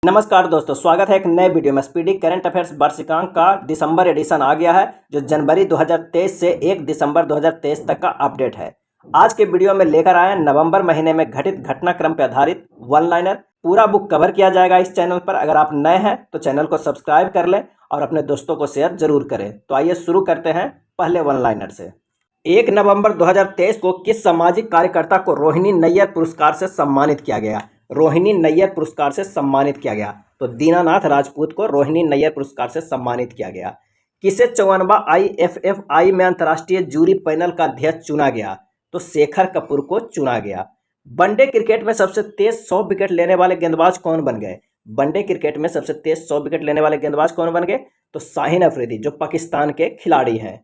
नमस्कार दोस्तों, स्वागत है एक नए वीडियो में। स्पीडी करंट अफेयर्स वार्षिकांक का दिसंबर एडिशन आ गया है, जो जनवरी 2023 से 1 दिसंबर 2023 तक का अपडेट है। आज के वीडियो में लेकर आए नवंबर महीने में घटित घटनाक्रम पर आधारित वन लाइनर। पूरा बुक कवर किया जाएगा इस चैनल पर। अगर आप नए हैं तो चैनल को सब्सक्राइब कर लें और अपने दोस्तों को शेयर जरूर करें। तो आइए शुरू करते हैं पहले वन लाइनर से। 1 नवंबर 2023 को किस सामाजिक कार्यकर्ता को रोहिणी नैयर पुरस्कार से सम्मानित किया गया? रोहिणी नैयर पुरस्कार से सम्मानित किया गया तो दीनानाथ राजपूत को रोहिणी नैयर पुरस्कार से सम्मानित किया गया। किसे 54वां IFFI में अंतर्राष्ट्रीय जूरी पैनल का अध्यक्ष चुना गया? तो शेखर कपूर को चुना गया। वनडे क्रिकेट में सबसे तेज 100 विकेट लेने वाले गेंदबाज कौन बन गए? वनडे क्रिकेट में सबसे तेज 100 विकेट लेने वाले गेंदबाज कौन बन गए? तो शाहीन अफरीदी, जो पाकिस्तान के खिलाड़ी हैं।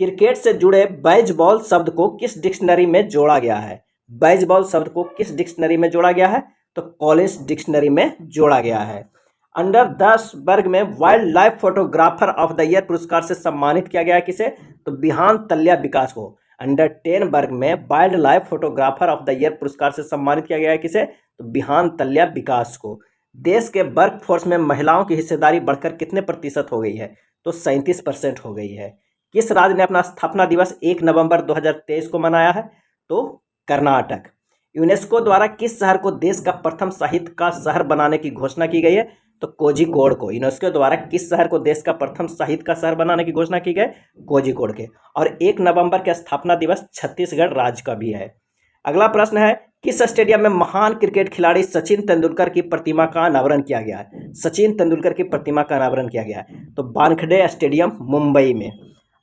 क्रिकेट से जुड़े बेसबॉल शब्द को किस डिक्शनरी में जोड़ा गया है? बेसबॉल शब्द को किस डिक्शनरी में जोड़ा गया है? तो कॉलिंस डिक्शनरी में जोड़ा गया है। अंडर 10 वर्ग में wild life photographer of the year पुरस्कार से सम्मानित किया गया है किसे? तो बिहान तल्या विकास को। अंडर 10 वर्ग में wild life photographer of the year पुरस्कार से सम्मानित किया गया है किसे? तो बिहान तल्या विकास को। देश के वर्कफोर्स में महिलाओं की हिस्सेदारी बढ़कर कितने प्रतिशत हो गई है? तो 37% हो गई है। किस राज्य ने अपना स्थापना दिवस 1 नवंबर 2023 को मनाया है? तो कर्नाटक। यूनेस्को द्वारा किस शहर को देश का प्रथम साहित्य का शहर बनाने की घोषणा की गई है? तो कोझिकोड को। यूनेस्को द्वारा किस शहर को देश का प्रथम साहित्य का शहर बनाने की घोषणा की गई? कोझिकोड के। और 1 नवंबर का स्थापना दिवस छत्तीसगढ़ राज्य का भी है। अगला प्रश्न है, किस स्टेडियम में महान क्रिकेट खिलाड़ी सचिन तेंदुलकर की प्रतिमा का अनावरण किया गया है? सचिन तेंदुलकर की प्रतिमा का अनावरण किया गया है तो वानखेड़े स्टेडियम, मुंबई में।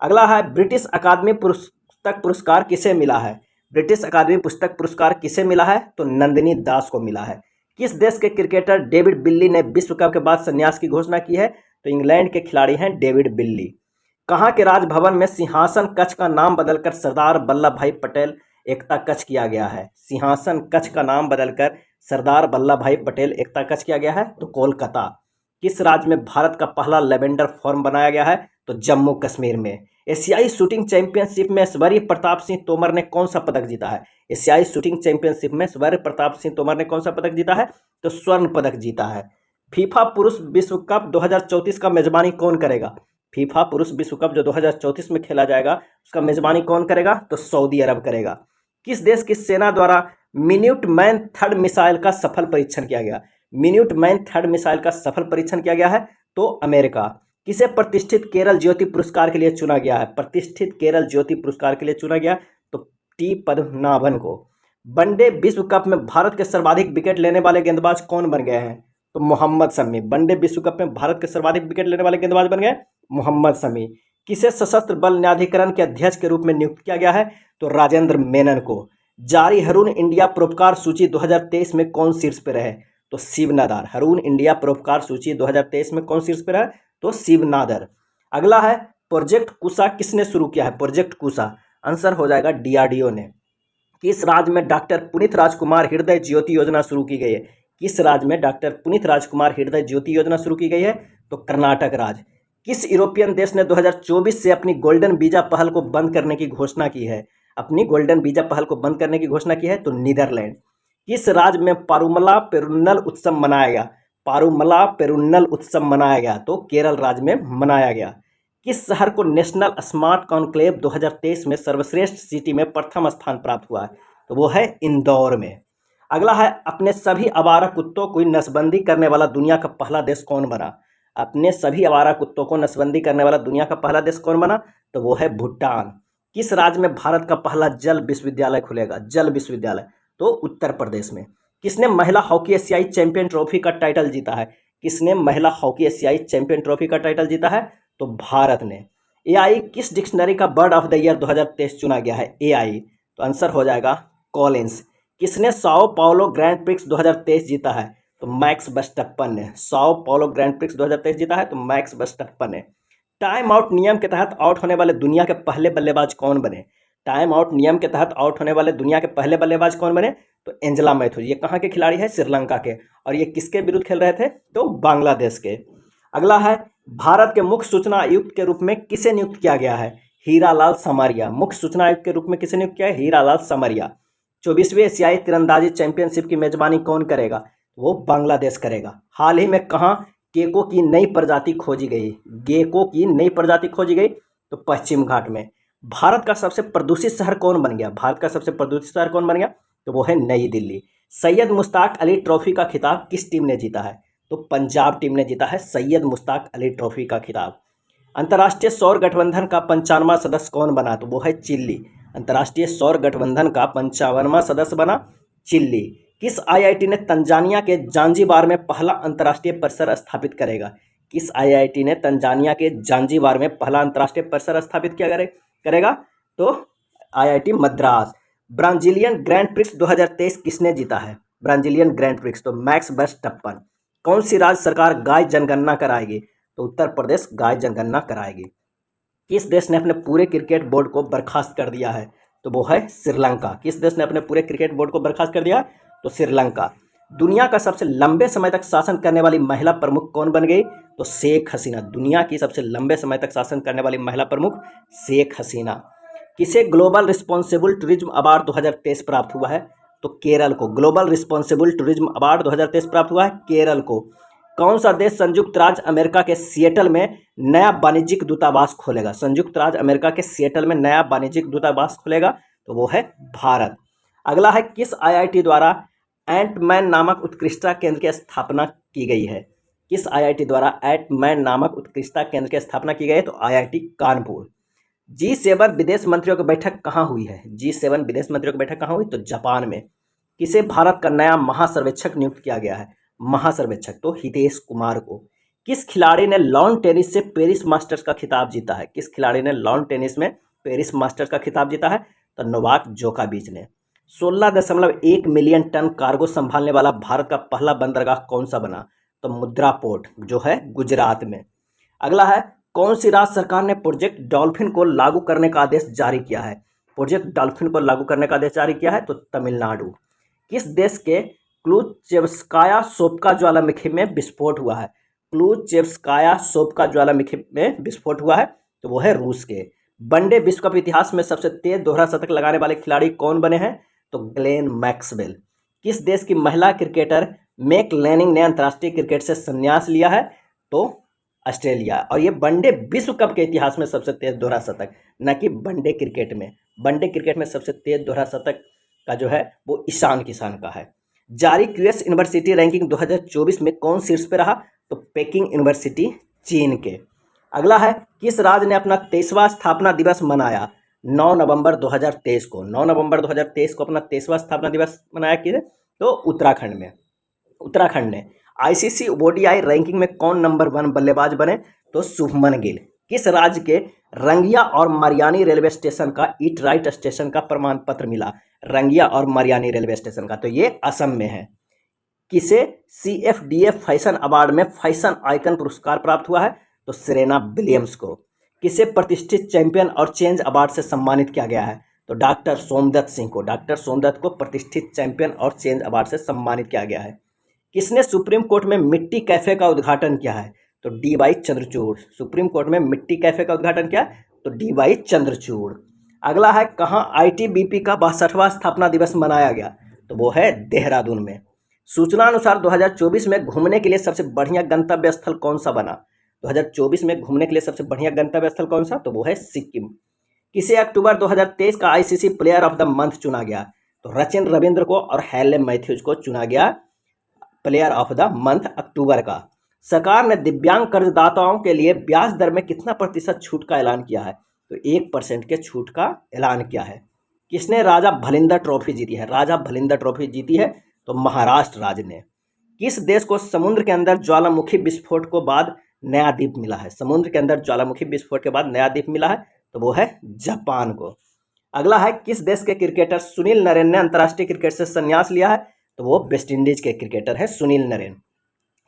अगला है, ब्रिटिश अकादमी पुस्तक पुरस्कार किसे मिला है? ब्रिटिश अकादमी पुस्तक पुरस्कार किसे मिला है? तो नंदिनी दास को मिला है। किस देश के क्रिकेटर डेविड बिल्ली ने विश्व कप के बाद संन्यास की घोषणा की है? तो इंग्लैंड के खिलाड़ी हैं डेविड बिल्ली। कहाँ के राजभवन में सिंहासन कक्ष का नाम बदलकर सरदार वल्लभ भाई पटेल एकता कक्ष किया गया है? सिंहासन कक्ष का नाम बदलकर सरदार वल्लभ भाई पटेल एकता कक्ष किया गया है तो कोलकाता। किस राज्य में भारत का पहला लेवेंडर फॉर्म बनाया गया है? तो जम्मू कश्मीर में। एशियाई शूटिंग चैंपियनशिप में शौर्य प्रताप सिंह तोमर ने कौन सा पदक जीता है? एशियाई शूटिंग चैंपियनशिप में शौर्य प्रताप सिंह तोमर ने कौन सा पदक जीता है? तो स्वर्ण पदक जीता है। फीफा पुरुष विश्व कप 2034 का मेजबानी कौन करेगा? फीफा पुरुष विश्व कप जो 2034 में खेला जाएगा उसका मेजबानी कौन करेगा? तो सऊदी अरब करेगा। किस देश की सेना द्वारा मिन्यूट मैन थर्ड मिसाइल का सफल परीक्षण किया गया? मिन्यूट मैन थर्ड मिसाइल का सफल परीक्षण किया गया है तो अमेरिका। किसे प्रतिष्ठित केरल ज्योति पुरस्कार के लिए चुना गया है? प्रतिष्ठित केरल ज्योति पुरस्कार के लिए चुना गया तो टी पद्मनाभन को। वनडे विश्व कप में भारत के सर्वाधिक विकेट लेने वाले गेंदबाज कौन बन गए हैं? तो मोहम्मद शमी। वनडे विश्व कप में भारत के सर्वाधिक विकेट लेने वाले गेंदबाज बन गए मोहम्मद शमी। किसे सशस्त्र बल न्यायाधिकरण के अध्यक्ष के रूप में नियुक्त किया गया है? तो राजेंद्र मेनन को। जारी हरून इंडिया परोपकार सूची 2023 में कौन शीर्ष पर रहे? तो शिव नादर। हरून इंडिया परोपकार सूची 2023 में कौन शीर्ष पर है? तो शिव नादर। अगला है, प्रोजेक्ट कुशा किसने शुरू किया है? प्रोजेक्ट कुशा आंसर हो जाएगा DRDO ने। किस राज्य में डॉक्टर पुनीत राजकुमार हृदय ज्योति योजना शुरू की गई है? किस राज्य में डॉक्टर पुनीत राजकुमार हृदय ज्योति योजना शुरू की गई है? तो कर्नाटक राज्य। किस यूरोपियन देश ने 2024 से अपनी गोल्डन वीजा पहल को बंद करने की घोषणा की है? अपनी गोल्डन वीजा पहल को बंद करने की घोषणा की है तो नीदरलैंड। किस राज्य में पारुमला पेरुन्नल उत्सव मनाया गया? पारुमला पेरुन्नल उत्सव मनाया गया तो केरल राज्य में मनाया गया। किस शहर को नेशनल स्मार्ट कॉन्क्लेव 2023 में सर्वश्रेष्ठ सिटी में प्रथम स्थान प्राप्त हुआ है? तो वो है इंदौर में। अगला है, अपने सभी आवारा कुत्तों को नसबंदी करने वाला दुनिया का पहला देश कौन बना? अपने सभी आवारा कुत्तों को नसबंदी करने वाला दुनिया का पहला देश कौन बना? तो वो है भूटान। किस राज्य में भारत का पहला जल विश्वविद्यालय खुलेगा? जल विश्वविद्यालय तो उत्तर प्रदेश में। किसने महिला हॉकी एशियाई चैंपियन ट्रॉफी का टाइटल जीता है? किसने महिला हॉकी एशियाई चैंपियन ट्रॉफी का टाइटल जीता है? तो भारत ने। AI किस डिक्शनरी का बर्ड ऑफ द ईयर 2023 चुना गया है? AI तो आंसर हो जाएगा कॉलिंस। किसने साओ पाउलो ग्रैंड प्रिक्स 2023 जीता है? तो मैक्स वर्स्टैपन ने। साओ पाउलो ग्रैंड प्रिक्स 2023 जीता है तो मैक्स वर्स्टैपन ने। टाइम आउट नियम के तहत आउट होने वाले दुनिया के पहले बल्लेबाज कौन बने? टाइम आउट नियम के तहत आउट होने वाले दुनिया के पहले बल्लेबाज कौन बने? तो एंजेला मैथ्यूज। ये कहाँ के खिलाड़ी है? श्रीलंका के। और ये किसके विरुद्ध खेल रहे थे? तो बांग्लादेश के। अगला है, भारत के मुख्य सूचना आयुक्त के रूप में किसे नियुक्त किया गया है? हीरालाल समरिया। मुख्य सूचना आयुक्त के रूप में किसे नियुक्त किया है? हीरालाल समरिया। 24वीं एशियाई तीरंदाजी चैंपियनशिप की मेजबानी कौन करेगा? वो बांग्लादेश करेगा। हाल ही में कहाँ गेको की नई प्रजाति खोजी गई? गेको की नई प्रजाति खोजी गई तो पश्चिम घाट में। भारत का सबसे प्रदूषित शहर कौन बन गया? भारत का सबसे प्रदूषित शहर कौन बन गया? तो वो है नई दिल्ली। सैयद मुश्ताक अली ट्रॉफी का खिताब किस टीम ने जीता है? तो पंजाब टीम ने जीता है सैयद मुश्ताक अली ट्रॉफी का खिताब। अंतर्राष्ट्रीय सौर गठबंधन का 55वां सदस्य कौन बना? तो वो है चिल्ली। अंतर्राष्ट्रीय सौर गठबंधन का 55वां सदस्य बना चिल्ली। किस आईआईटी ने तंजानिया के जांजीबार में पहला अंतर्राष्ट्रीय परिसर स्थापित करेगा? किस आईआईटी ने तंजानिया के जांजीबार में पहला अंतर्राष्ट्रीय परिसर स्थापित किया करेगा? तो IIT Madras. Brazilian grand prix 2023 किसने जीता है? ब्राजीलियन ग्रैंड प्रिक्स तो मैक्स वर्स्टप्पन। कौन सी राज्य सरकार गाय जनगणना कराएगी? तो उत्तर प्रदेश गाय जनगणना कराएगी। किस देश ने अपने पूरे क्रिकेट बोर्ड को बर्खास्त कर दिया है? तो वो है श्रीलंका। किस देश ने अपने पूरे क्रिकेट बोर्ड को बर्खास्त कर दिया? तो श्रीलंका। दुनिया का सबसे लंबे समय तक शासन करने वाली महिला प्रमुख कौन बन गई? तो शेख हसीना। दुनिया की सबसे लंबे समय तक शासन करने वाली महिला प्रमुख शेख हसीना। किसे ग्लोबल रिस्पॉन्सिबल टूरिज्म अवार्ड 2023 प्राप्त हुआ है? तो केरल को। ग्लोबल रिस्पॉन्सिबल टूरिज्म अवार्ड 2023 प्राप्त हुआ है केरल को। कौन सा देश संयुक्त राज्य अमेरिका के सिएटल में नया वाणिज्यिक दूतावास खोलेगा? संयुक्त राज्य अमेरिका के सिएटल में नया वाणिज्यिक दूतावास खोलेगा तो वो है भारत। अगला है किस आईआईटी द्वारा एंटमैन नामक उत्कृष्टता केंद्र की स्थापना की गई है? किस आईआईटी द्वारा एंटमैन नामक उत्कृष्टता केंद्र की स्थापना की गई है? तो आईआईटी कानपुर। G7 विदेश मंत्रियों की बैठक कहाँ हुई है? G7 विदेश मंत्रियों की बैठक कहाँ हुई? तो जापान में। किसे भारत का नया महासर्वेक्षक नियुक्त किया गया है? महासर्वेक्षक तो हितेश कुमार को। किस खिलाड़ी ने लॉन टेनिस से पेरिस मास्टर्स का खिताब जीता है? किस खिलाड़ी ने लॉन टेनिस में पेरिस मास्टर्स का खिताब जीता है? तो नोवाक जोकोविच ने। 16.1 मिलियन टन कार्गो संभालने वाला भारत का पहला बंदरगाह कौन सा बना? तो मुद्रा पोर्ट जो है गुजरात में। अगला है कौन सी राज्य सरकार ने प्रोजेक्ट डॉल्फिन को लागू करने का आदेश जारी किया है? प्रोजेक्ट डॉल्फिन को लागू करने का आदेश जारी किया है तो तमिलनाडु। किस देश के क्लुचेवस्काया सोप्का ज्वालामुखी में विस्फोट हुआ है? क्लुचेवस्काया सोप्का ज्वालामुखी में विस्फोट हुआ है तो वो है रूस के। वनडे विश्व कप इतिहास में सबसे तेज दोहरा शतक लगाने वाले खिलाड़ी कौन बने हैं? तो ग्लेन मैक्सवेल। किस देश की महिला क्रिकेटर मैक लैनिंग ने अंतर्राष्ट्रीय क्रिकेट से संन्यास लिया है? तो ऑस्ट्रेलिया। और ये वनडे विश्व कप के इतिहास में सबसे तेज दोहरा शतक, न कि वनडे क्रिकेट में। वनडे क्रिकेट में सबसे तेज दोहरा शतक का जो है वो ईशान किशन का है। जारी क्यूएस यूनिवर्सिटी रैंकिंग 2024 में कौन शीर्ष पे रहा? तो पेकिंग यूनिवर्सिटी चीन के। अगला है किस राज्य ने अपना 23वां स्थापना दिवस मनाया? 9 नवंबर 2023 को। 9 नवंबर 2023 को अपना 23वां स्थापना दिवस मनाया किसे? तो उत्तराखंड में। उत्तराखंड ने। आईसीसी ओडीआई रैंकिंग में कौन नंबर 1 बल्लेबाज बने? तो शुभमन गिल। किस राज्य के रंगिया और मरियानी रेलवे स्टेशन का ईट राइट स्टेशन का प्रमाण पत्र मिला? रंगिया और मरियानी रेलवे स्टेशन का तो ये असम में है। किसे CFDA फैशन अवार्ड में फैशन आइकन पुरस्कार प्राप्त हुआ है? तो सेरेना विलियम्स को। किसे प्रतिष्ठित चैंपियन और चेंज अवार्ड से सम्मानित किया गया है? तो डॉक्टर सोमदत्त सिंह को। डॉक्टर सोमदत्त को प्रतिष्ठित चैंपियन और चेंज अवार्ड से सम्मानित किया गया है। किसने सुप्रीम कोर्ट में मिट्टी कैफे का उद्घाटन किया है? तो DY चंद्रचूड़। सुप्रीम कोर्ट में मिट्टी कैफे का उद्घाटन किया तो DY चंद्रचूड़। अगला है कहाँ ITBP का 62वां स्थापना दिवस मनाया गया? तो वो है देहरादून में। सूचना अनुसार 2024 में घूमने के लिए सबसे बढ़िया गंतव्य स्थल कौन सा बना? 2024 में घूमने के लिए सबसे बढ़िया गंतव्य स्थल कौन सा? तो वो है सिक्किम। किसे अक्टूबर 2023 का ICC player of the month चुना गया? तो सचिन रविंद्र को और हेले मैथ्यूज को चुना गया प्लेयर ऑफ द मंथ अक्टूबर का। सरकार ने दिव्यांग कर्जदाताओं के लिए ब्याज दर में कितना प्रतिशत छूट का ऐलान किया है? तो 1% के छूट का ऐलान किया है। किसने राजा भलिंदर ट्रॉफी जीती है? राजा भलिंदर ट्रॉफी जीती है तो महाराष्ट्र राज्य ने। किस देश को समुद्र के अंदर ज्वालामुखी विस्फोट को बाद नया द्वीप मिला है? समुद्र के अंदर ज्वालामुखी विस्फोट के बाद नया द्वीप मिला है तो वो है जापान को। अगला है किस देश के क्रिकेटर सुनील नरेन ने अंतर्राष्ट्रीय क्रिकेट से संन्यास लिया है? तो वो वेस्ट इंडीज के क्रिकेटर है सुनील नरेन।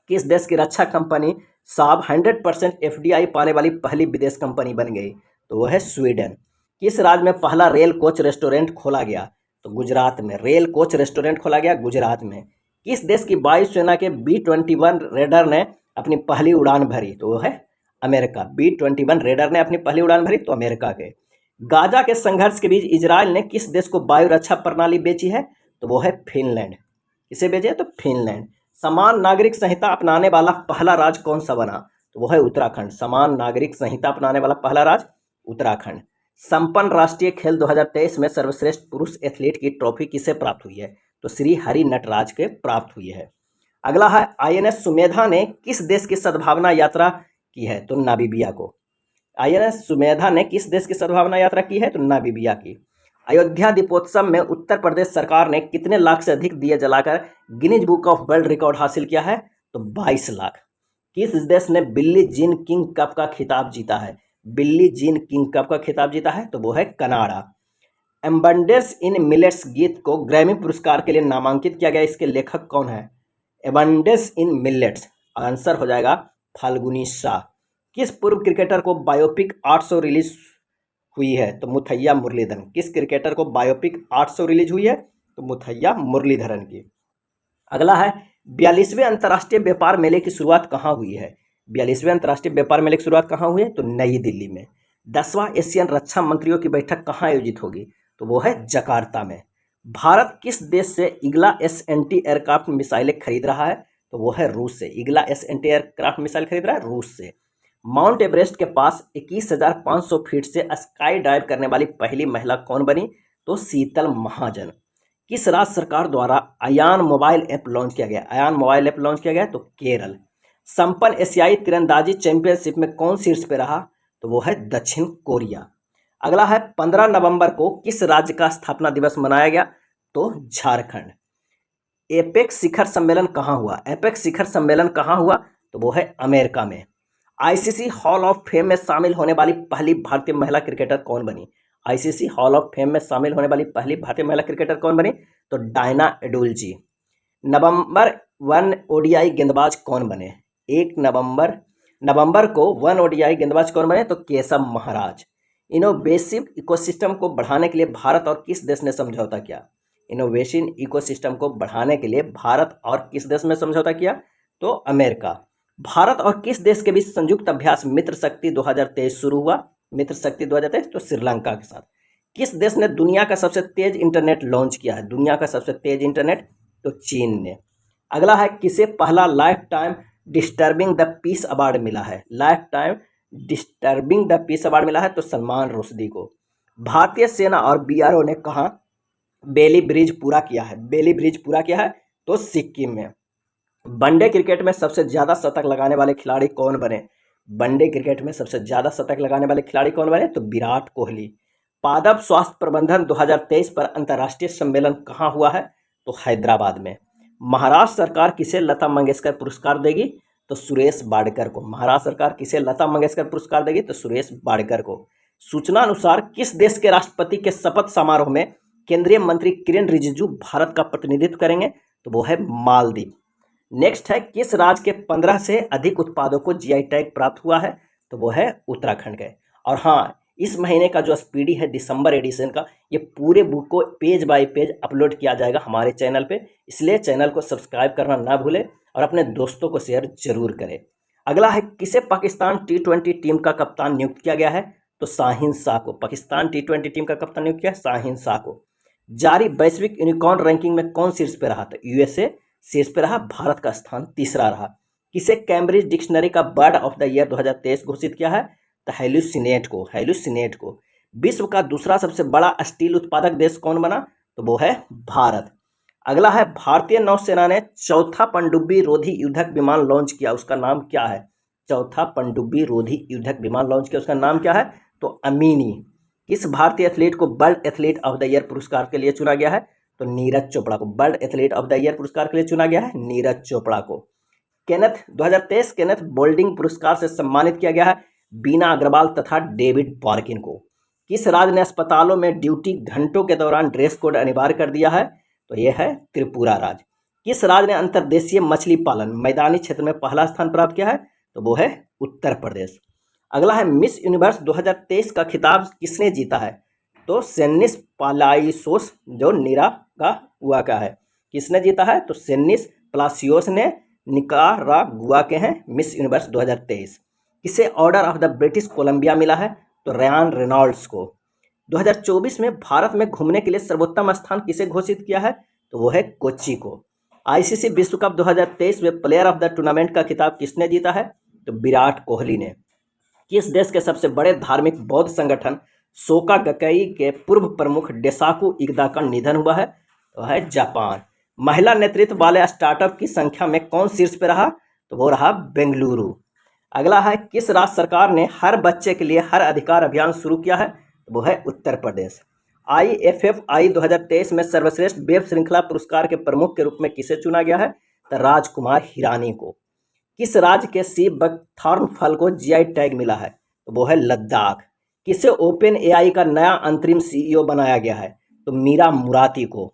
किस देश की रक्षा कंपनी साब 100% FDI पाने वाली पहली विदेश कंपनी बन गई? तो वो है स्वीडन। किस राज्य में पहला रेल कोच रेस्टोरेंट खोला गया? तो गुजरात में। रेल कोच रेस्टोरेंट खोला गया गुजरात में। किस देश की वायुसेना के B-21 रेडर ने अपनी पहली उड़ान भरी? तो वो है अमेरिका। B-21 रेडर ने अपनी पहली उड़ान भरी तो अमेरिका के। गाजा के संघर्ष के बीच इजराइल ने किस देश को वायु रक्षा प्रणाली बेची है? तो वो है फिनलैंड। किसे बेचे? तो फिनलैंड। समान नागरिक संहिता अपनाने वाला पहला राज्य कौन सा बना? तो वो है उत्तराखंड। समान नागरिक संहिता अपनाने वाला पहला राज्य उत्तराखंड। संपन्न राष्ट्रीय खेल 2023 में सर्वश्रेष्ठ पुरुष एथलीट की ट्रॉफी किसे प्राप्त हुई है? तो श्री हरि नटराज के प्राप्त हुई है। अगला है आईएनएस सुमेधा ने किस देश की सद्भावना यात्रा की है? तो नामीबिया को। आईएनएस सुमेधा ने किस देश की सद्भावना यात्रा की है? तो नामीबिया की। अयोध्या दीपोत्सव में उत्तर प्रदेश सरकार ने कितने लाख से अधिक दिए जलाकर Guinness book of world record हासिल किया है? तो 22 लाख। किस देश ने बिल्ली जीन किंग कप का खिताब जीता है? बिल्ली जीन किंग कप का खिताब जीता है तो वो है कनाडा। एबंडेंस इन मिलेट्स गीत को ग्रैमी पुरस्कार के लिए नामांकित किया गया, इसके लेखक कौन है? एबंडेंस इन मिलेट्स, आंसर हो जाएगा फाल्गुनी शाह। किस पूर्व क्रिकेटर को बायोपिक 800 रिलीज हुई है? तो मुथैया मुरलीधरन। किस क्रिकेटर को बायोपिक 800 रिलीज हुई है? तो मुथैया मुरलीधरन की। अगला है 42वें अंतर्राष्ट्रीय व्यापार मेले की शुरुआत कहाँ हुई है? 42वें अंतर्राष्ट्रीय व्यापार मेले की शुरुआत कहाँ हुई है? तो नई दिल्ली में। 10वां एशियन रक्षा मंत्रियों की बैठक कहाँ आयोजित होगी? तो वो है जकार्ता में। भारत किस देश से ईगला एस-एंटी एयरक्राफ्ट मिसाइलें खरीद रहा है? तो वो है रूस से। ईगला एस-एंटी एयरक्राफ्ट मिसाइल खरीद रहा है रूस से। माउंट एवरेस्ट के पास 21,500 फीट से स्काई डाइव करने वाली पहली महिला कौन बनी? तो शीतल महाजन। किस राज्य सरकार द्वारा अयान मोबाइल ऐप लॉन्च किया गया? अयान मोबाइल ऐप लॉन्च किया गया तो केरल। संपन्न एशियाई तीरंदाजी चैंपियनशिप में कौन शीर्ष पे रहा? तो वो है दक्षिण कोरिया। अगला है 15 नवंबर को किस राज्य का स्थापना दिवस मनाया गया? तो झारखंड। एपेक्स शिखर सम्मेलन कहाँ हुआ? एपेक्स शिखर सम्मेलन कहाँ हुआ? तो वो है अमेरिका में। आईसीसी हॉल ऑफ फेम में शामिल होने वाली पहली भारतीय महिला क्रिकेटर कौन बनी? आईसीसी हॉल ऑफ फेम में शामिल होने वाली पहली भारतीय महिला क्रिकेटर कौन बनी? तो डायना एडुल्जी। नवंबर 1 ओडीआई गेंदबाज कौन बने? 1 नवंबर को 1 ओडीआई गेंदबाज कौन बने? तो केशव महाराज। इनोवेटिव इकोसिस्टम को बढ़ाने के लिए भारत और किस देश ने समझौता किया? इनोवेशन इकोसिस्टम को बढ़ाने के लिए भारत और किस देश में समझौता किया? तो अमेरिका। भारत और किस देश के बीच संयुक्त अभ्यास मित्र शक्ति 2023 शुरू हुआ? मित्र शक्ति 2023 तो श्रीलंका के साथ। किस देश ने दुनिया का सबसे तेज इंटरनेट लॉन्च किया है? दुनिया का सबसे तेज इंटरनेट तो चीन ने। अगला है किसे पहला life time disturbing the peace award मिला है? Life time disturbing the peace award मिला है तो सलमान रुश्दी को। भारतीय सेना और बीआरओ ने कहा बेली ब्रिज पूरा किया है? बेली ब्रिज पूरा किया है तो सिक्किम में। वनडे क्रिकेट में सबसे ज्यादा शतक लगाने वाले खिलाड़ी कौन बने? वनडे क्रिकेट में सबसे ज्यादा शतक लगाने वाले खिलाड़ी कौन बने? तो विराट कोहली। पादप स्वास्थ्य प्रबंधन 2023 पर अंतर्राष्ट्रीय सम्मेलन कहाँ हुआ है? तो हैदराबाद में। महाराष्ट्र सरकार किसे लता मंगेशकर पुरस्कार देगी? तो सुरेश वाडकर को। महाराष्ट्र सरकार किसे लता मंगेशकर पुरस्कार देगी? तो सुरेश वाडकर को। सूचना अनुसार किस देश के राष्ट्रपति के शपथ समारोह में केंद्रीय मंत्री किरेन रिजिजू भारत का प्रतिनिधित्व करेंगे? तो वो है मालदीव। नेक्स्ट है किस राज्य के 15 से अधिक उत्पादों को जीआई टैग प्राप्त हुआ है? तो वो है उत्तराखंड के। और हाँ, इस महीने का जो स्पीडी है दिसंबर एडिशन का, ये पूरे बुक को पेज बाय पेज अपलोड किया जाएगा हमारे चैनल पे, इसलिए चैनल को सब्सक्राइब करना ना भूले और अपने दोस्तों को शेयर जरूर करें। अगला है किसे पाकिस्तान T20 टीम का कप्तान नियुक्त किया गया है? तो शाहीन शाह को। पाकिस्तान T20 टीम का कप्तान नियुक्त किया शाहीन शाह को। जारी वैश्विक यूनिकॉर्न रैंकिंग में कौन शीर्ष पे रहा? तो यूएसए शीर्ष पे रहा, भारत का स्थान तीसरा रहा। किसे कैम्ब्रिज डिक्शनरी का बर्ड ऑफ द ईयर 2023 घोषित किया है? तो हेलुसिनेट को। हेलुसिनेट को। विश्व का दूसरा सबसे बड़ा स्टील उत्पादक देश कौन बना? तो वो है भारत। अगला है भारतीय नौसेना ने चौथा पनडुब्बी रोधी युद्धक विमान लॉन्च किया, उसका नाम क्या है? चौथा पनडुब्बी रोधी युद्धक विमान लॉन्च किया, उसका नाम क्या है? तो अमीनी। किस भारतीय एथलीट को world athlete of the year पुरस्कार के लिए चुना गया है? तो नीरज चोपड़ा को। World athlete of the year पुरस्कार के लिए चुना गया है नीरज चोपड़ा को। केनेथ 2023 केनेथ बोल्डिंग पुरस्कार से सम्मानित किया गया है बीना अग्रवाल तथा डेविड पार्किन को। किस राज्य ने अस्पतालों में ड्यूटी घंटों के दौरान ड्रेस कोड अनिवार्य कर दिया है? तो यह है त्रिपुरा राज्य। किस राज्य ने अंतर्देशीय मछली पालन मैदानी क्षेत्र में पहला स्थान प्राप्त किया है? तो वो है उत्तर प्रदेश। अगला है मिस यूनिवर्स 2023 का खिताब किसने जीता है? तो सेनिस पालाइसोस जो निकारागुआ का है। किसने जीता है? तो सेनिस प्लासियोस ने, निकारागुआ के हैं, मिस यूनिवर्स 2023। किसे order of the British Columbia मिला है? तो रयान रेनॉल्ड्स को। 2024 में भारत में घूमने के लिए सर्वोत्तम स्थान किसे घोषित किया है? तो वो है कोच्चि को। आईसीसी विश्व कप 2023 में प्लेयर ऑफ द टूर्नामेंट का खिताब किसने जीता है? तो विराट कोहली ने। किस देश के सबसे बड़े धार्मिक बौद्ध संगठन सोका गक्कई के पूर्व प्रमुख डेसाकू इग्दा का निधन हुआ है? तो है जापान। महिला नेतृत्व वाले स्टार्टअप की संख्या में कौन शीर्ष पे रहा? तो वो रहा बेंगलुरु। अगला है, किस राज्य सरकार ने हर बच्चे के लिए हर अधिकार अभियान शुरू किया है? तो वो है उत्तर प्रदेश। IFFI 2023 में सर्वश्रेष्ठ वेब श्रृंखला पुरस्कार के प्रमुख के रूप में किसे चुना गया है? तो राजकुमार हिरानी को। किस राज्य के सी बकथॉर्न फल को GI टैग मिला है? तो वो है लद्दाख। किसे ओपन AI का नया अंतरिम CEO बनाया गया है? तो मीरा मुराती को।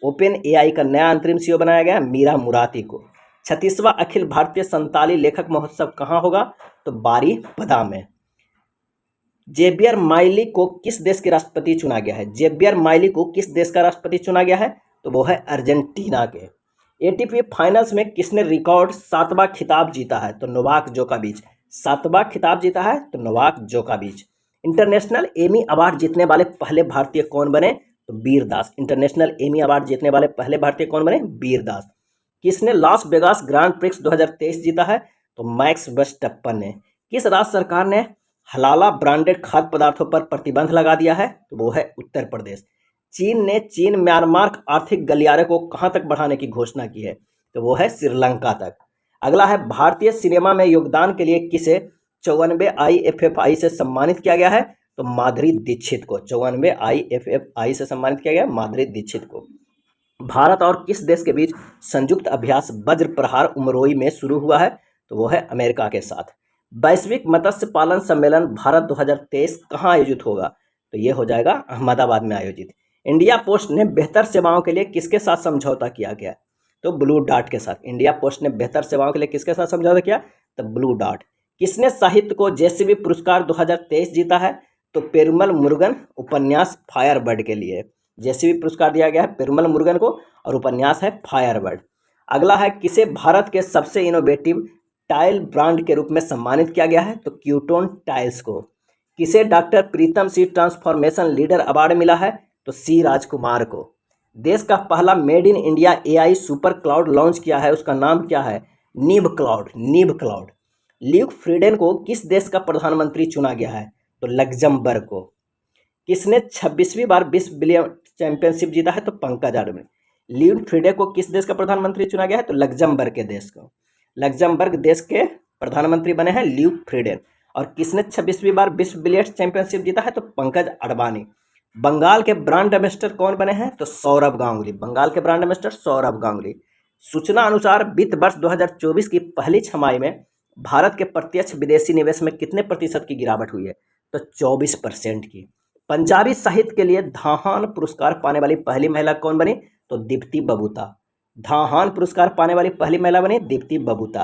ओपन AI का नया अंतरिम CEO बनाया गया है मीरा मुराती को। 36वां अखिल भारतीय संताली लेखक महोत्सव कहाँ होगा? तो बारीपदा में। जेवियर माइली को किस देश के राष्ट्रपति चुना गया है? जेवियर माइली को किस देश का राष्ट्रपति चुना गया है? तो वो है अर्जेंटीना के। ATP फाइनल्स में किसने रिकॉर्ड 7वां खिताब जीता है? तो नोवाक जोकोविच। 7वां खिताब जीता है तो नोवाक जोकोविच। इंटरनेशनल एमी अवार्ड जीतने वाले पहले भारतीय कौन बने? तो वीर दास। इंटरनेशनल एमी अवार्ड जीतने वाले पहले भारतीय कौन बने? वीर दास। किसने लॉस वेगास ग्रांड प्रिक्स 2023 जीता है? तो मैक्स वर्स्टैप्पन ने। किस राज्य सरकार ने हलाला ब्रांडेड खाद्य पदार्थों पर प्रतिबंध लगा दिया है? तो वो है उत्तर प्रदेश। चीन ने चीन म्यांमार आर्थिक गलियारे को कहां तक बढ़ाने की घोषणा की है? तो वो है श्रीलंका तक। अगला है, भारतीय सिनेमा में योगदान के लिए किसे 94वें IFFI से सम्मानित किया गया है? तो माधुरी दीक्षित को। 94वें IFFI से सम्मानित किया गया माधुरी दीक्षित को। भारत और किस देश के बीच संयुक्त अभ्यास वज्र प्रहार उमरोई में शुरू हुआ है? तो वो है अमेरिका के साथ। वैश्विक मत्स्य पालन सम्मेलन भारत 2023 कहाँ आयोजित होगा? तो ये हो जाएगा अहमदाबाद में आयोजित। इंडिया पोस्ट ने बेहतर सेवाओं के लिए किसके साथ समझौता किया गया? तो ब्लू डार्ट के साथ। इंडिया पोस्ट ने बेहतर सेवाओं के लिए किसके साथ समझौता किया? तो ब्लू डार्ट। किसने साहित्य को JCB पुरस्कार 2023 जीता है? तो पेरुमल मुरुगन उपन्यास फायरबर्ड के लिए JCB पुरस्कार दिया गया है पेरुमल मुरुगन को, और उपन्यास है फायरबर्ड। अगला है, किसे भारत के सबसे इनोवेटिव टाइल ब्रांड के रूप में सम्मानित किया गया है? तो क्यूटोन टाइल्स को। किसे doctor Pritam Singh transformation leader award मिला है? तो C राजकुमार को। देश का पहला made in India AI super cloud launch किया है, उसका नाम क्या है? नीब क्लाउड। नीब क्लाउड। ल्यूक फ्रीडेन को किस देश का प्रधानमंत्री चुना गया है? तो लग्जमबर्ग को। किसने 26वीं बार विश्व बिलियर्ड चैंपियनशिप जीता है? तो पंकज अडवाणी। ल्यूक फ्रीडे को किस देश का प्रधानमंत्री चुना गया है? तो लग्जमबर्ग के देश को। लग्जमबर्ग देश के प्रधानमंत्री बने हैं ल्यूक फ्रीडेन। और किसने 26वीं बार विश्व बिलियर्ड्स चैंपियनशिप जीता है? तो पंकज अडवाणी। बंगाल के ब्रांड एम्बेसडर कौन बने हैं? तो सौरभ गांगुली। बंगाल के ब्रांड एम्बेसडर सौरभ गांगुली। सूचना अनुसार वित्त वर्ष 2024 की पहली छमाही में भारत के प्रत्यक्ष विदेशी निवेश में कितने प्रतिशत की गिरावट हुई है? तो 24% की। पंजाबी साहित्य के लिए धाहान पुरस्कार पाने वाली पहली महिला कौन बनी? तो दीप्ति बबूता। धाहान पुरस्कार पाने वाली पहली महिला बनी दीप्ति बबूता।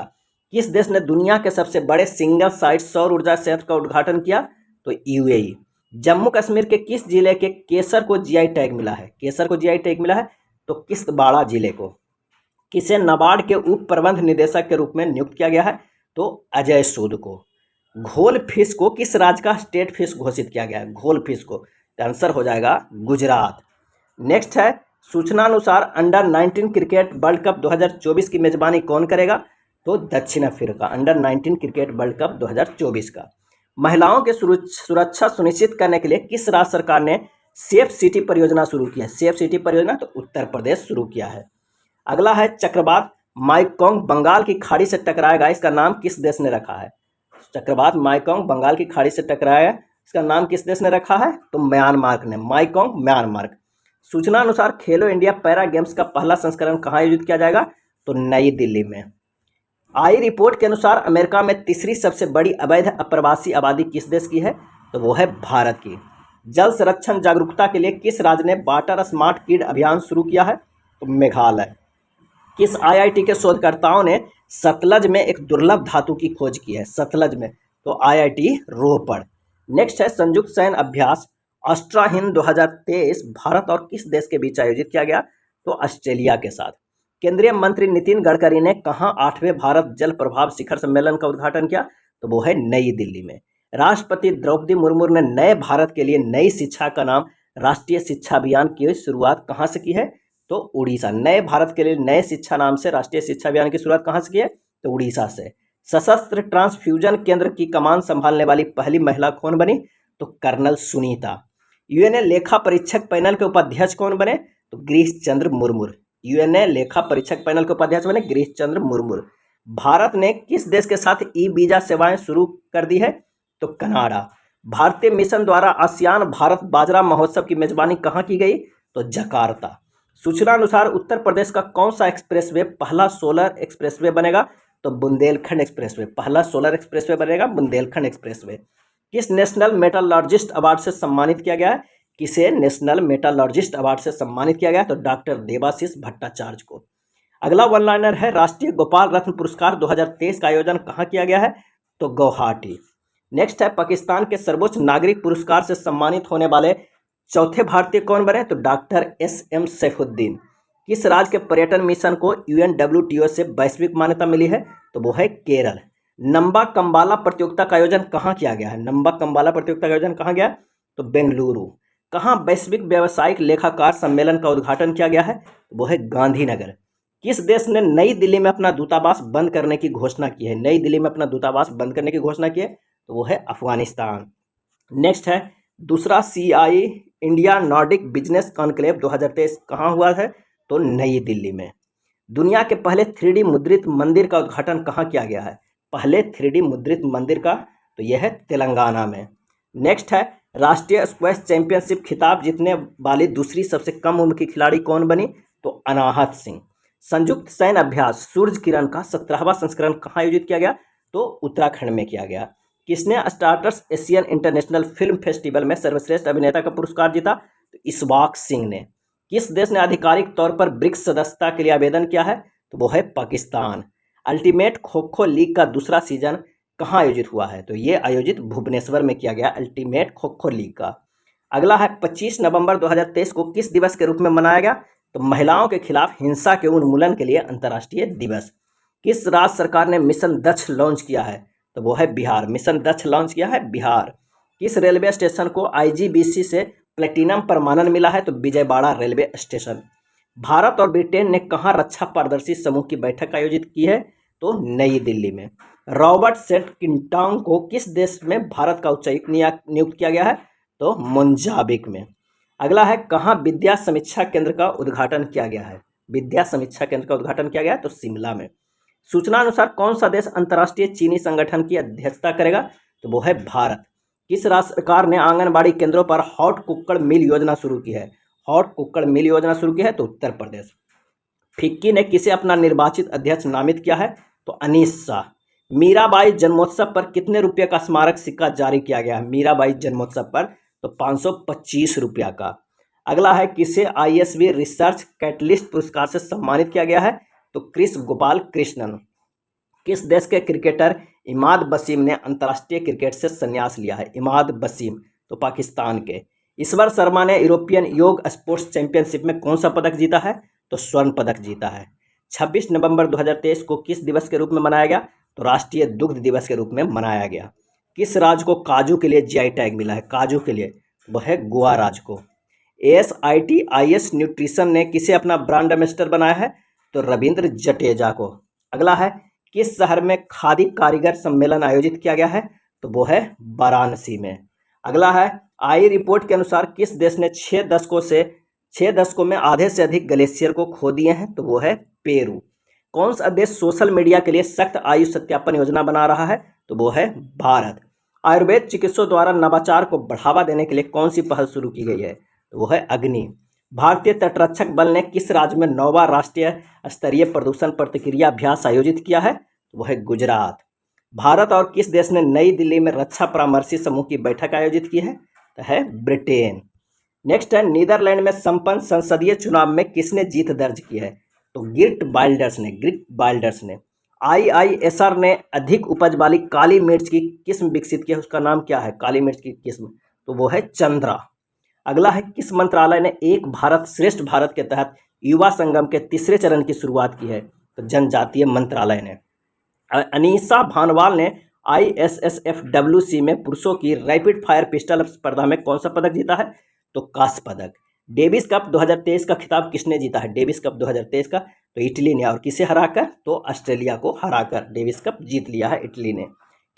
किस देश ने दुनिया के सबसे बड़े सिंगल साइट सौर ऊर्जा संयंत्र का उद्घाटन किया? तो UAE। जम्मू कश्मीर के किस जिले के केसर को GI टैग मिला है? केसर को GI टैग मिला है तो किश्तवाड़ जिले को। किसे नाबार्ड के उप प्रबंध निदेशक के रूप में नियुक्त किया गया है? तो अजय सूद को। घोल फिश को किस राज्य का स्टेट फिश घोषित किया गया है? घोल फिश को। आंसर हो जाएगा गुजरात। नेक्स्ट है, सूचना अनुसार अंडर 19 क्रिकेट वर्ल्ड कप 2024 की मेजबानी कौन करेगा? तो दक्षिण Africa. Under 19 cricket world cup 2024 का। महिलाओं के सुरक्षा सुनिश्चित करने के लिए किस राज्य सरकार ने सेफ सिटी परियोजना शुरू की है? सेफ सिटी परियोजना तो उत्तर प्रदेश शुरू किया है। अगला है, चक्रवात माइकोंग बंगाल की खाड़ी से टकराएगा, इसका नाम किस देश ने रखा है? चक्रवात माइकोंग बंगाल की खाड़ी से टकराएगा, इसका नाम किस देश ने रखा है? तो म्यांमार ने। माइकोंग म्यांमार। सूचना अनुसार खेलो इंडिया पैरा गेम्स का पहला संस्करण कहाँ आयोजित किया जाएगा? तो नई दिल्ली में। आई रिपोर्ट के अनुसार अमेरिका में तीसरी सबसे बड़ी अवैध अप्रवासी आबादी किस देश की है? तो वो है भारत की। जल संरक्षण जागरूकता के लिए किस राज्य ने वाटर स्मार्ट किड अभियान शुरू किया है? तो मेघालय। किस IIT के शोधकर्ताओं ने सतलज में एक दुर्लभ धातु की खोज की है? सतलज में तो IIT रोपड़। नेक्स्ट है, संयुक्त सैन्य अभ्यास अस्ट्रा हिंद 2023 भारत और किस देश के बीच आयोजित किया गया? तो ऑस्ट्रेलिया के साथ। केंद्रीय मंत्री नितिन गडकरी ने कहां 8वें भारत जल प्रभाव शिखर सम्मेलन का उद्घाटन किया? तो वो है नई दिल्ली में। राष्ट्रपति द्रौपदी मुर्मू ने नए भारत के लिए नई शिक्षा का नाम राष्ट्रीय शिक्षा अभियान की शुरुआत कहां से की है? तो उड़ीसा। नए भारत के लिए नए शिक्षा नाम से राष्ट्रीय शिक्षा अभियान की शुरुआत कहाँ से की है? तो उड़ीसा से। सशस्त्र ट्रांसफ्यूजन केंद्र की कमान संभालने वाली पहली महिला कौन बनी? तो कर्नल सुनीता। यूएनए लेखा परीक्षक पैनल के उपाध्यक्ष कौन बने? तो गिरीश चंद्र मुर्मू। यूएनए लेखा परीक्षक पैनल के उपाध्यक्ष बने गिरीश चंद्र मुर्मू। भारत ने किस देश के साथ ई वीजा सेवाएं शुरू कर दी है? तो कनाडा। भारतीय मिशन द्वारा आसियान भारत बाजरा महोत्सव की मेजबानी कहाँ की गई? तो जकार्ता। सूचना अनुसार उत्तर प्रदेश का कौन सा एक्सप्रेसवे पहला सोलर एक्सप्रेसवे बनेगा? तो बुंदेलखंड एक्सप्रेसवे। पहला सोलर एक्सप्रेसवे बनेगा बुंदेलखंड एक्सप्रेसवे। किस नेशनल मेटलर्जिस्ट अवार्ड से सम्मानित किया गया है? किसे नेशनल मेटलर्जिस्ट अवार्ड से सम्मानित किया गया? तो डॉक्टर देवाशीष भट्टाचार्य को। अगला वन लाइनर है, राष्ट्रीय गोपाल रत्न पुरस्कार 2023 का आयोजन कहाँ किया गया है? तो गुवाहाटी। नेक्स्ट है, पाकिस्तान के सर्वोच्च नागरिक पुरस्कार से सम्मानित होने वाले चौथे भारतीय कौन बने? तो डॉक्टर एस.एम. सैफुद्दीन। किस राज्य के पर्यटन मिशन को UNWTO से वैश्विक मान्यता मिली है? तो वो है केरल। नंबा कंबाला प्रतियोगिता का आयोजन कहाँ किया गया है? नंबा कंबाला प्रतियोगिता का आयोजन कहाँ गया? तो बेंगलुरु। कहाँ वैश्विक व्यावसायिक लेखाकार सम्मेलन का उद्घाटन किया गया है? तो वो है गांधीनगर। किस देश ने नई दिल्ली में अपना दूतावास बंद करने की घोषणा की है? नई दिल्ली में अपना दूतावास बंद करने की घोषणा की है, तो वो है अफगानिस्तान। नेक्स्ट है, दूसरा CI India Nordic business conclave 2023 कहाँ हुआ है? तो नई दिल्ली में। दुनिया के पहले 3D मुद्रित मंदिर का उद्घाटन कहाँ किया गया है? पहले 3D मुद्रित मंदिर का, तो यह है तेलंगाना में। नेक्स्ट है, राष्ट्रीय स्क्वैश चैंपियनशिप खिताब जीतने वाली दूसरी सबसे कम उम्र की खिलाड़ी कौन बनी? तो अनाहत सिंह। संयुक्त सैन्य अभ्यास सूरज किरण का 17वां संस्करण कहाँ आयोजित किया गया? तो उत्तराखंड में किया गया। किसने starts Asian international film festival में सर्वश्रेष्ठ अभिनेता का पुरस्कार जीता? तो इशफाक सिंह ने। किस देश ने आधिकारिक तौर पर ब्रिक्स सदस्यता के लिए आवेदन किया है? तो वो है पाकिस्तान। अल्टीमेट खो खो लीग का दूसरा सीजन कहाँ आयोजित हुआ है? तो ये आयोजित भुवनेश्वर में किया गया अल्टीमेट खो खो लीग का। अगला है, 25 नवंबर 2023 को किस दिवस के रूप में मनाया गया? तो महिलाओं के खिलाफ हिंसा के उन्मूलन के लिए अंतर्राष्ट्रीय दिवस। किस राज्य सरकार ने मिशन दक्ष लॉन्च किया है? तो वो है बिहार। मिशन दक्ष लॉन्च किया है बिहार। किस रेलवे स्टेशन को IGBC से प्लेटिनम प्रमाणन मिला है? तो विजयवाड़ा रेलवे स्टेशन। भारत और ब्रिटेन ने कहाँ रक्षा पारदर्शी समूह की बैठक आयोजित की है? तो नई दिल्ली में। रॉबर्ट सेंट किंटांग को किस देश में भारत का उच्चायुक्त नियुक्त किया गया है? तो मोजाम्बिक में। अगला है, कहाँ विद्या समीक्षा केंद्र का उद्घाटन किया गया है? विद्या समीक्षा केंद्र का उद्घाटन किया गया है तो शिमला में। सूचना अनुसार कौन सा देश अंतर्राष्ट्रीय चीनी संगठन की अध्यक्षता करेगा? तो वो है भारत। किस राज्य सरकार ने आंगनबाड़ी केंद्रों पर हॉट कुक्कड़ मिल योजना शुरू की है? हॉट कुक्कड़ मिल योजना शुरू की है तो उत्तर प्रदेश। फिक्की ने किसे अपना निर्वाचित अध्यक्ष नामित किया है? तो अनीस शाह। मीराबाई जन्मोत्सव पर कितने रुपये का स्मारक सिक्का जारी किया गया है? मीराबाई जन्मोत्सव पर तो 525 रुपया का। अगला है, किसे ISV रिसर्च कैटलिस्ट पुरस्कार से सम्मानित किया गया है? तो क्रिस गोपाल कृष्णन। किस देश के क्रिकेटर इमाद वसीम ने अंतर्राष्ट्रीय क्रिकेट से संन्यास लिया है? इमाद वसीम तो पाकिस्तान के। ईश्वर शर्मा ने यूरोपियन योग स्पोर्ट्स चैंपियनशिप में कौन सा पदक जीता है? तो स्वर्ण पदक जीता है। 26 नवंबर 2023 को किस दिवस के रूप में मनाया गया? तो राष्ट्रीय दुग्ध दिवस के रूप में मनाया गया। किस राज्य को काजू के लिए GI टैग मिला है? काजू के लिए वह है गोवा राज्य को। ASITIS न्यूट्रिशन ने किसे अपना ब्रांड एम्बेसडर बनाया है? तो रविंद्र जडेजा को। अगला है, किस शहर में खादी कारीगर सम्मेलन आयोजित किया गया है? तो वो है वाराणसी में। अगला है, आई रिपोर्ट के अनुसार किस देश ने 6 दशकों में आधे से अधिक ग्लेशियर को खो दिए हैं? तो वो है पेरू। कौन सा देश सोशल मीडिया के लिए सख्त आयु सत्यापन योजना बना रहा है? तो वो है भारत। आयुर्वेद चिकित्सकों द्वारा नवाचार को बढ़ावा देने के लिए कौन सी पहल शुरू की गई है? तो वो है अग्नि। भारतीय तटरक्षक बल ने किस राज्य में 9वां राष्ट्रीय स्तरीय प्रदूषण प्रतिक्रिया अभ्यास आयोजित किया है? तो वो है गुजरात। भारत और किस देश ने नई दिल्ली में रक्षा परामर्शी समूह की बैठक आयोजित की है? तो है ब्रिटेन। नेक्स्ट है, नीदरलैंड में संपन्न संसदीय चुनाव में किसने जीत दर्ज की है? तो गिर्ट बाइल्डर्स ने। IISR ने अधिक उपज वाली काली मिर्च की किस्म विकसित की है, उसका नाम क्या है? काली मिर्च की किस्म तो वो है चंद्रा। अगला है, किस मंत्रालय ने एक भारत श्रेष्ठ भारत के तहत युवा संगम के तीसरे चरण की शुरुआत की है? तो जनजातीय मंत्रालय ने। अनीसा भानवाल ने ISSFWC में पुरुषों की रैपिड फायर पिस्टल स्पर्धा में कौन सा पदक जीता है? तो कांस्य पदक। डेविस कप 2023 का खिताब किसने जीता है? डेविस कप 2023 का तो इटली ने, और किसे हराकर? तो ऑस्ट्रेलिया को हराकर डेविस कप जीत लिया है इटली ने।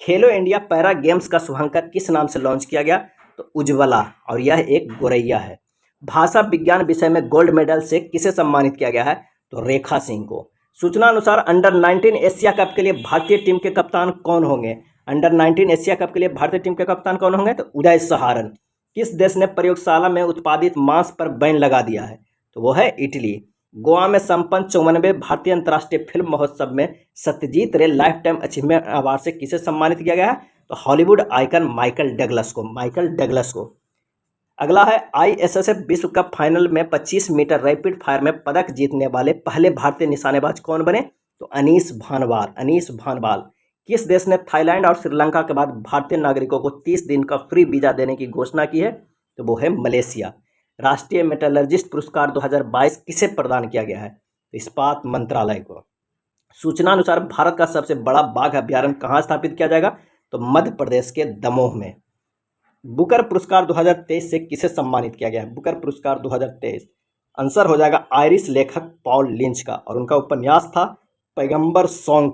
खेलो इंडिया पैरा गेम्स का शुभांकर किस नाम से लॉन्च किया गया? तो उज्ज्वला, और यह एक गोरैया है। भाषा विज्ञान विषय में गोल्ड मेडल से किसे सम्मानित किया गया है? तो रेखा सिंह को। सूचना अनुसार अंडर 19 एशिया कप के लिए भारतीय टीम के कप्तान कौन होंगे? अंडर 19 एशिया कप के लिए भारतीय टीम के कप्तान कौन होंगे? तो उदय सहारन। किस देश ने प्रयोगशाला में उत्पादित मांस पर बैन लगा दिया है? तो वो है इटली। गोवा में संपन्न 54वें भारतीय अंतर्राष्ट्रीय फिल्म महोत्सव में सत्यजीत रे लाइफ टाइम अचीवमेंट अवार्ड से किसे सम्मानित किया गया है? तो हॉलीवुड आइकन माइकल डगलस को। अगला है ISSF विश्व कप फाइनल में 25 मीटर रैपिड फायर में पदक जीतने वाले पहले भारतीय निशानेबाज कौन बने? तो अनीश भानवाल। किस देश ने थाईलैंड और श्रीलंका के बाद भारतीय नागरिकों को 30 दिन का फ्री वीजा देने की घोषणा की है? तो वो है मलेशिया। राष्ट्रीय मेटलर्जिस्ट पुरस्कार 2022 किसे प्रदान किया गया है? तो इस्पात मंत्रालय को। सूचना अनुसार भारत का सबसे बड़ा बाघ अभ्यारण्य कहाँ स्थापित किया जाएगा? तो मध्य प्रदेश के दमोह में। बुकर पुरस्कार 2023 से किसे सम्मानित किया गया है? बुकर पुरस्कार 2023 आंसर हो जाएगा आयरिश लेखक पॉल लिंच का, और उनका उपन्यास था पैगंबर सॉन्ग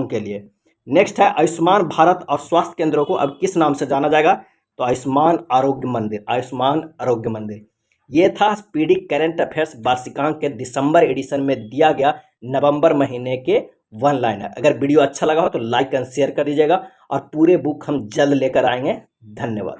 के लिए। नेक्स्ट है आयुष्मान भारत और स्वास्थ्य केंद्रों को अब किस नाम से जाना जाएगा? तो आयुष्मान आरोग्य मंदिर। ये था स्पीडी करंट अफेयर्स वार्षिकांक के दिसंबर एडिशन में दिया गया नवंबर महीने के वन लाइनर। अगर वीडियो अच्छा लगा हो तो लाइक एंड शेयर कर दीजिएगा, और पूरे बुक हम जल्द लेकर आएंगे। धन्यवाद।